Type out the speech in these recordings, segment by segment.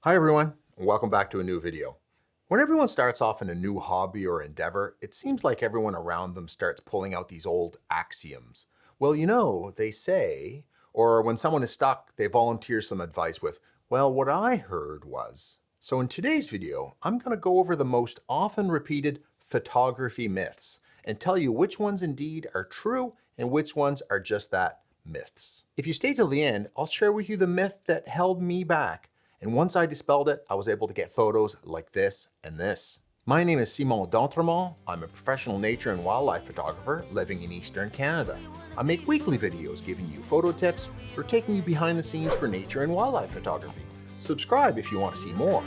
Hi everyone, and welcome back to a new video. When everyone starts off in a new hobby or endeavor, it seems like everyone around them starts pulling out these old axioms. Well, they say, or when someone is stuck, they volunteer some advice with, well, what I heard was. So in today's video, I'm going to go over the most often repeated photography myths and tell you which ones indeed are true and which ones are just that, myths. If you stay till the end, I'll share with you the myth that held me back, and once I dispelled it, I was able to get photos like this and this. My name is Simon D'Entremont. I'm a professional nature and wildlife photographer living in Eastern Canada. I make weekly videos giving you photo tips or taking you behind the scenes for nature and wildlife photography. Subscribe if you want to see more.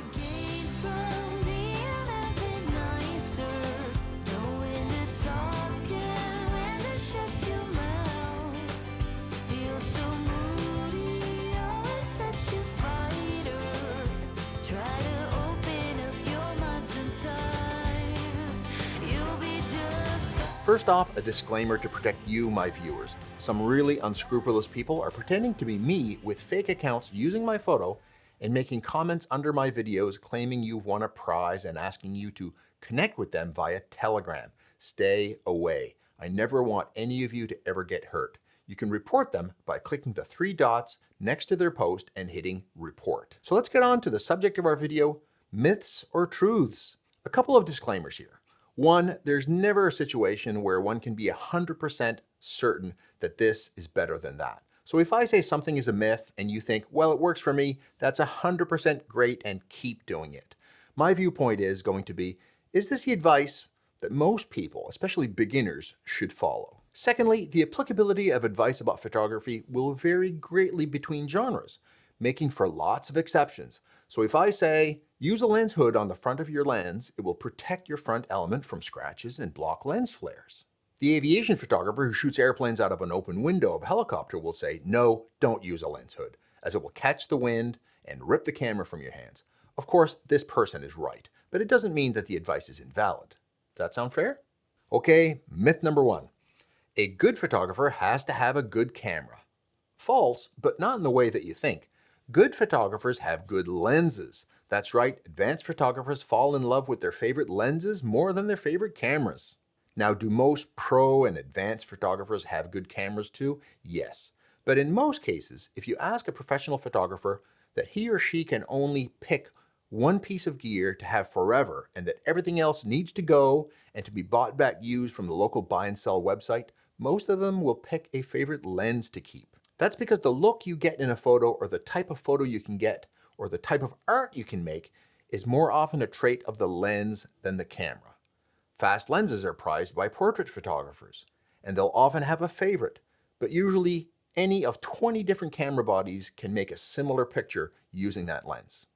First off, a disclaimer to protect you, my viewers. Some really unscrupulous people are pretending to be me with fake accounts using my photo and making comments under my videos claiming you've won a prize and asking you to connect with them via Telegram. Stay away. I never want any of you to ever get hurt. You can report them by clicking the three dots next to their post and hitting report. So let's get on to the subject of our video, myths or truths. A couple of disclaimers here. One, there's never a situation where one can be 100% certain that this is better than that. So if I say something is a myth and you think, well, it works for me, that's 100% great and keep doing it. My viewpoint is going to be, is this the advice that most people, especially beginners, should follow? Secondly, the applicability of advice about photography will vary greatly between genres, making for lots of exceptions. So if I say, use a lens hood on the front of your lens, it will protect your front element from scratches and block lens flares. The aviation photographer who shoots airplanes out of an open window of a helicopter will say, no, don't use a lens hood, as it will catch the wind and rip the camera from your hands. Of course, this person is right, but it doesn't mean that the advice is invalid. Does that sound fair? Okay, myth number one. A good photographer has to have a good camera. False, but not in the way that you think. Good photographers have good lenses. That's right, advanced photographers fall in love with their favorite lenses more than their favorite cameras. Now, do most pro and advanced photographers have good cameras too? Yes. But in most cases, if you ask a professional photographer that he or she can only pick one piece of gear to have forever and that everything else needs to go and to be bought back used from the local buy and sell website, most of them will pick a favorite lens to keep. That's because the look you get in a photo or the type of photo you can get or the type of art you can make is more often a trait of the lens than the camera. Fast lenses are prized by portrait photographers, and they'll often have a favorite, but usually any of 20 different camera bodies can make a similar picture using that lens.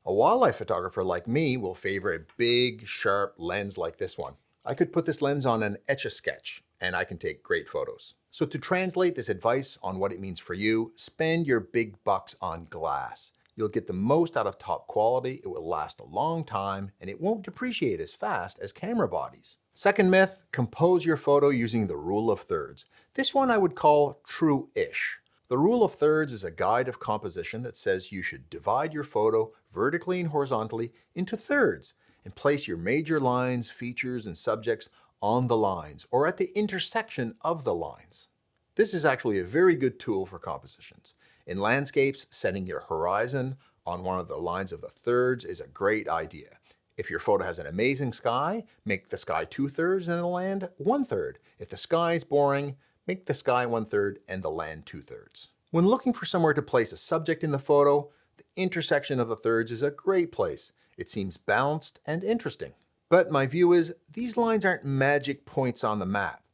A wildlife photographer like me will favor a big, sharp lens like this one. I could put this lens on an Etch-a-Sketch and I can take great photos. So to translate this advice on what it means for you, spend your big bucks on glass. You'll get the most out of top quality, it will last a long time, and it won't depreciate as fast as camera bodies. Second myth, compose your photo using the rule of thirds. This one I would call true-ish. The rule of thirds is a guide of composition that says you should divide your photo vertically and horizontally into thirds and place your major lines, features, and subjects on the lines or at the intersection of the lines. This is actually a very good tool for compositions. In landscapes, setting your horizon on one of the lines of the thirds is a great idea. If your photo has an amazing sky, make the sky 2/3 and the land 1/3. If the sky is boring, make the sky 1/3 and the land 2/3. When looking for somewhere to place a subject in the photo, the intersection of the thirds is a great place. It seems balanced and interesting. But my view is, these lines aren't magic points on the map.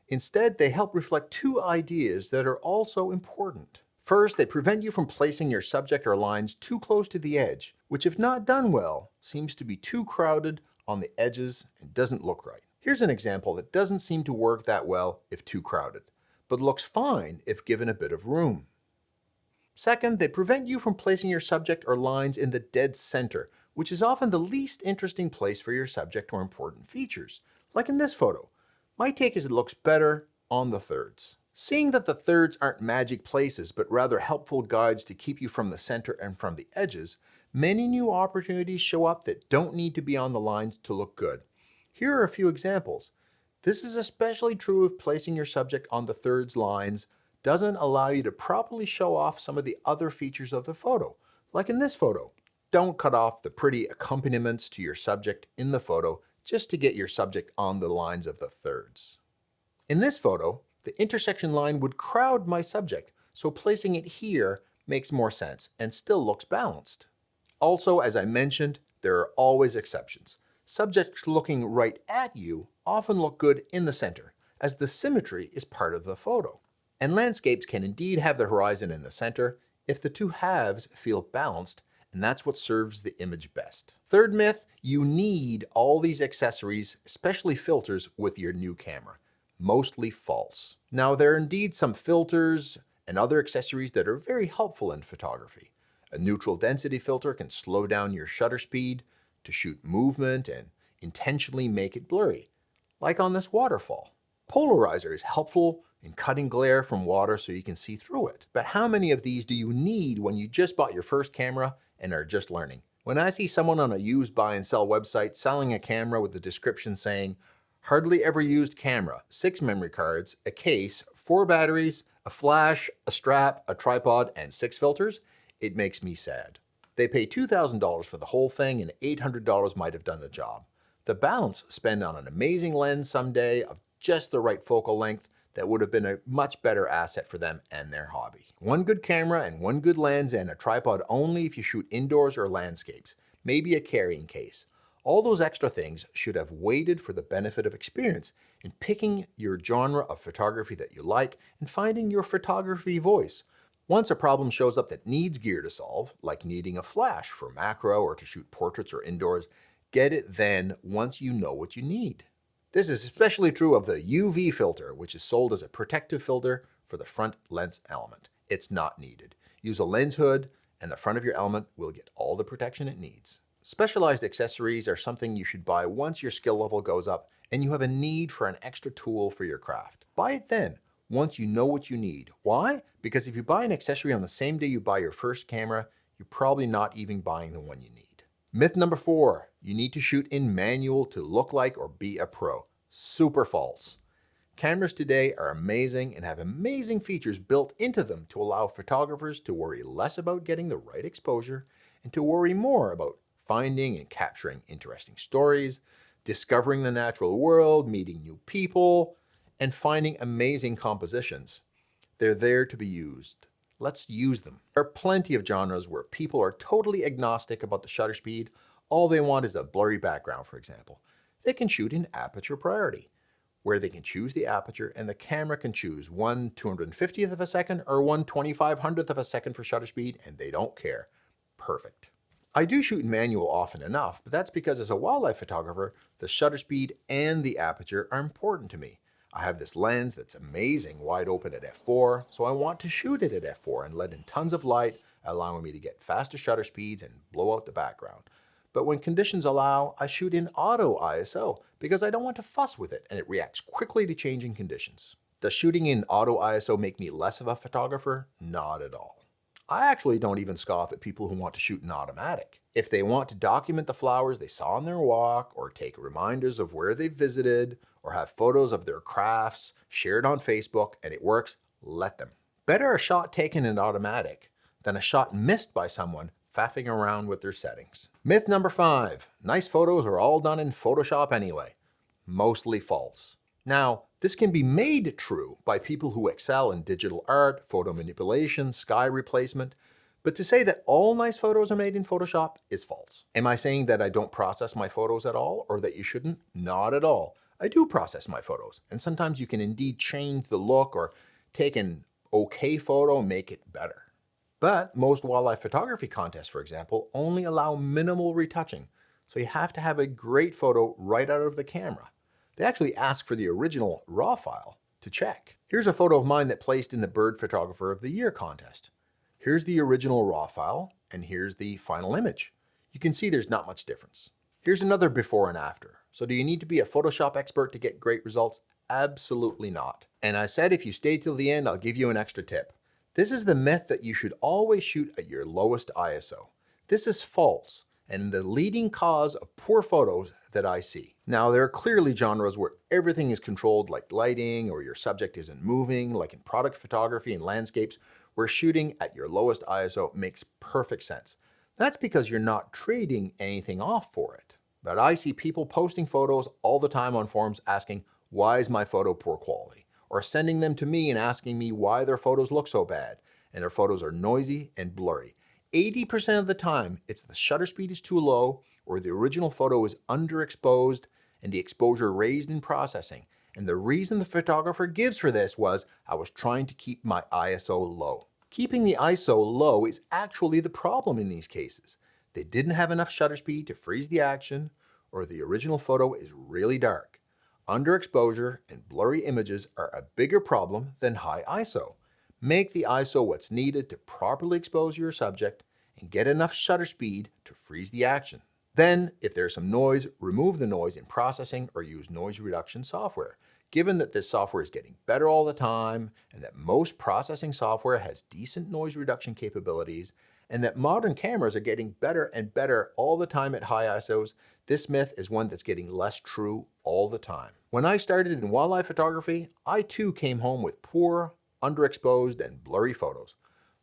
Instead, they help reflect two ideas that are also important. First, they prevent you from placing your subject or lines too close to the edge, which if not done well, seems to be too crowded on the edges and doesn't look right. Here's an example that doesn't seem to work that well if too crowded, but looks fine if given a bit of room. Second, they prevent you from placing your subject or lines in the dead center, which is often the least interesting place for your subject or important features. Like in this photo, my take is it looks better on the thirds. Seeing that the thirds aren't magic places, but rather helpful guides to keep you from the center and from the edges, many new opportunities show up that don't need to be on the lines to look good. Here are a few examples. This is especially true if placing your subject on the thirds lines doesn't allow you to properly show off some of the other features of the photo. Like in this photo, don't cut off the pretty accompaniments to your subject in the photo just to get your subject on the lines of the thirds. In this photo, the intersection line would crowd my subject, so placing it here makes more sense and still looks balanced. Also, as I mentioned, there are always exceptions. Subjects looking right at you often look good in the center, as the symmetry is part of the photo. And landscapes can indeed have the horizon in the center if the two halves feel balanced, and that's what serves the image best. Third myth, you need all these accessories, especially filters, with your new camera. Mostly false. Now, there are indeed some filters and other accessories that are very helpful in photography. A neutral density filter can slow down your shutter speed to shoot movement and intentionally make it blurry, like on this waterfall. Polarizer is helpful in cutting glare from water so you can see through it. But how many of these do you need when you just bought your first camera and are just learning? When I see someone on a used buy and sell website selling a camera with a description saying, hardly ever used camera, 6 memory cards, a case, 4 batteries, a flash, a strap, a tripod, and 6 filters, it makes me sad. They pay $2,000 for the whole thing and $800 might have done the job. The balance spent on an amazing lens someday of just the right focal length that would have been a much better asset for them and their hobby. One good camera and one good lens and a tripod only if you shoot indoors or landscapes, maybe a carrying case. All those extra things should have waited for the benefit of experience in picking your genre of photography that you like and finding your photography voice. Once a problem shows up that needs gear to solve, like needing a flash for macro or to shoot portraits or indoors, get it then once you know what you need. This is especially true of the UV filter, which is sold as a protective filter for the front lens element. It's not needed. Use a lens hood and the front of your element will get all the protection it needs. Specialized accessories are something you should buy once your skill level goes up and you have a need for an extra tool for your craft. Buy it then, once you know what you need. Why? Because if you buy an accessory on the same day you buy your first camera, you're probably not even buying the one you need. Myth number 4, you need to shoot in manual to look like or be a pro. Super false. Cameras today are amazing and have amazing features built into them to allow photographers to worry less about getting the right exposure and to worry more about finding and capturing interesting stories, discovering the natural world, meeting new people, and finding amazing compositions. They're there to be used. Let's use them. There are plenty of genres where people are totally agnostic about the shutter speed. All they want is a blurry background, for example. They can shoot in aperture priority, where they can choose the aperture and the camera can choose 1/250th of a second or 1/2500th of a second for shutter speed, and they don't care. Perfect. I do shoot in manual often enough, but that's because as a wildlife photographer, the shutter speed and the aperture are important to me. I have this lens that's amazing, wide open at f4, so I want to shoot it at f4 and let in tons of light, allowing me to get faster shutter speeds and blow out the background. But when conditions allow, I shoot in auto ISO because I don't want to fuss with it and it reacts quickly to changing conditions. Does shooting in auto ISO make me less of a photographer? Not at all. I actually don't even scoff at people who want to shoot in automatic. If they want to document the flowers they saw on their walk, or take reminders of where they visited, or have photos of their crafts shared on Facebook and it works, let them. Better a shot taken in automatic than a shot missed by someone faffing around with their settings. Myth number 5, nice photos are all done in Photoshop anyway. Mostly false. Now, this can be made true by people who excel in digital art, photo manipulation, sky replacement, but to say that all nice photos are made in Photoshop is false. Am I saying that I don't process my photos at all, or that you shouldn't? Not at all. I do process my photos, and sometimes you can indeed change the look or take an okay photo and make it better. But most wildlife photography contests, for example, only allow minimal retouching, so you have to have a great photo right out of the camera. They actually ask for the original RAW file to check. Here's a photo of mine that placed in the Bird Photographer of the Year contest. Here's the original RAW file, and here's the final image. You can see there's not much difference. Here's another before and after. So do you need to be a Photoshop expert to get great results? Absolutely not. And I said if you stay till the end, I'll give you an extra tip. This is the myth that you should always shoot at your lowest ISO. This is false and the leading cause of poor photos that I see. Now, there are clearly genres where everything is controlled, like lighting, or your subject isn't moving, like in product photography and landscapes, where shooting at your lowest ISO makes perfect sense. That's because you're not trading anything off for it. But I see people posting photos all the time on forums asking, why is my photo poor quality? Or sending them to me and asking me why their photos look so bad, and their photos are noisy and blurry. 80% of the time, it's the shutter speed is too low, or the original photo is underexposed and the exposure raised in processing. And the reason the photographer gives for this was, I was trying to keep my ISO low. Keeping the ISO low is actually the problem in these cases. They didn't have enough shutter speed to freeze the action, or the original photo is really dark. Underexposure and blurry images are a bigger problem than high ISO. Make the ISO what's needed to properly expose your subject and get enough shutter speed to freeze the action. Then, if there's some noise, remove the noise in processing or use noise reduction software. Given that this software is getting better all the time, and that most processing software has decent noise reduction capabilities, and that modern cameras are getting better and better all the time at high ISOs, this myth is one that's getting less true all the time. When I started in wildlife photography, I too came home with poor, underexposed, and blurry photos.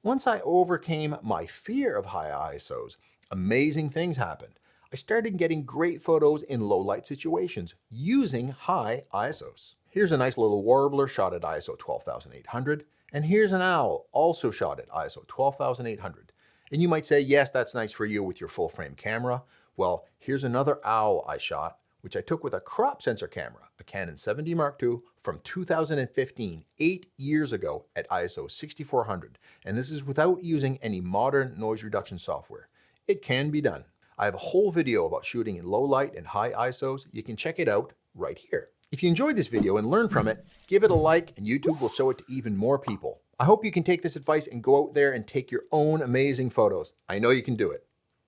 Once I overcame my fear of high ISOs, amazing things happened. I started getting great photos in low light situations using high ISOs. Here's a nice little warbler shot at ISO 12,800, and here's an owl also shot at ISO 12,800. And you might say, yes, that's nice for you with your full frame camera. Well, here's another owl I shot, which I took with a crop sensor camera, a Canon 7D Mark II from 2015, 8 years ago at ISO 6400. And this is without using any modern noise reduction software. It can be done. I have a whole video about shooting in low light and high ISOs. You can check it out right here. If you enjoyed this video and learned from it, give it a like and YouTube will show it to even more people. I hope you can take this advice and go out there and take your own amazing photos. I know you can do it.